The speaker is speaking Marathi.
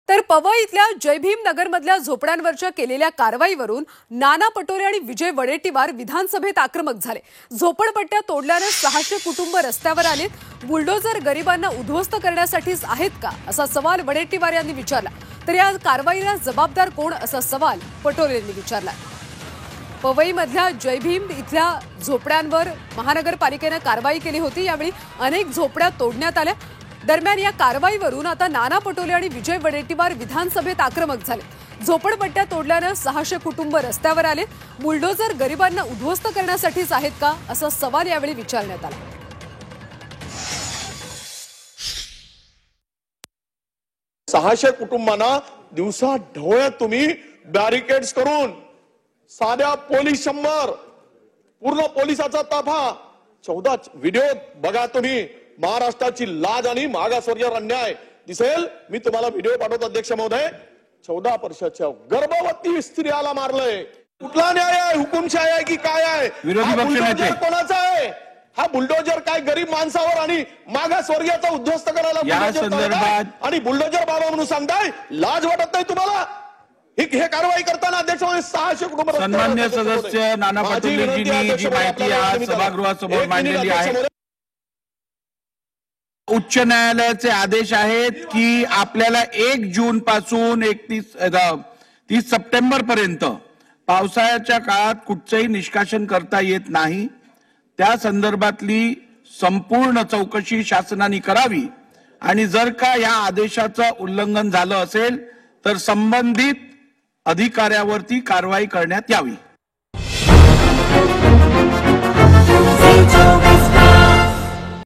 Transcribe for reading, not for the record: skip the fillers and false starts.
तर पवई इथल्या जय भीम नगर मधल्या झोपड्यांवरच्या केलेल्या कारवाईवरून नाना पटोले आणि विजय वडेट्टीवार विधानसभेत आक्रमक झाले। झोपडपट्ट्या तोडल्याने 600 कुटुंब रस्त्यावर आले। बुलडोजर गरिबांना उद्ध्वस्त करण्यासाठीच आहेत का असा सवाल वडेट्टीवार यांनी विचारला। तर या कारवाईला जबाबदार कोण असा सवाल पटोले यांनी विचारला। पवई मधल्या जय भीम इथल्या झोपड्यांवर महानगरपालिकेने कारवाई केली होती। यावेळी अनेक झोपड्या तोडण्यात आल्या। दरम्यान या कारवाईवरून आता नाना पटोले आणि विजय वडेट्टीवार विधानसभेत आक्रमक झाले। झोपडपट्ट्या तोडल्याने 600 कुटुंब रस्त्यावर आले। बुलडोजर गरिबांना उद्ध्वस्त करण्यासाठीच आहेत का असा सवाल यावेळी विचारण्यात आला। 600 कुटुंबांना दिवसा ढवळ्यात तुम्ही बॅरिकेड्स करून साध्या पोलीस 100 पूर्ण पोलिसाचा ताफा 14 व्हिडिओ बघा तुम्ही। महाराष्ट्राची लाज आणि मागासवर्गीय अन्याय दिसेल। मी तुम्हाला व्हिडिओ पाठवतो अध्यक्ष महोदय। 14 वर्षाच्या गर्भवती स्त्रियाला मारलंय। कुठला न्याय आहे? हुकुमशाही आहे की काय आहे? विरोधी पक्ष कोणाचा आहे? हा बुलडोजर काय गरीब माणसावर आणि मागासवर्गीयाचा उद्ध्वस्त करायला आणि बुलडोजर बाबा म्हणून सांगताय? लाज वाटत नाही तुम्हाला? हे कारवाई करताना अध्यक्ष महोदय 600 कुटुंब सन्मान्य सदस्य नाना पटोलेजींनी जी माहिती आज सभागृहासमोर मांडलेली आहे। उच्च न्यायालयाचे आदेश आहेत की आपल्याला 1 जून पासून 30 सप्टेंबर पर्यंत पावसाळ्याच्या काळात कुठचंही निष्कासन करता येत नाही। त्या संदर्भातली संपूर्ण चौकशी शासनाने करावी आणि जर का या आदेशाचं उल्लंघन झालं असेल तर संबंधित अधिकाऱ्यावरती कारवाई करण्यात यावी।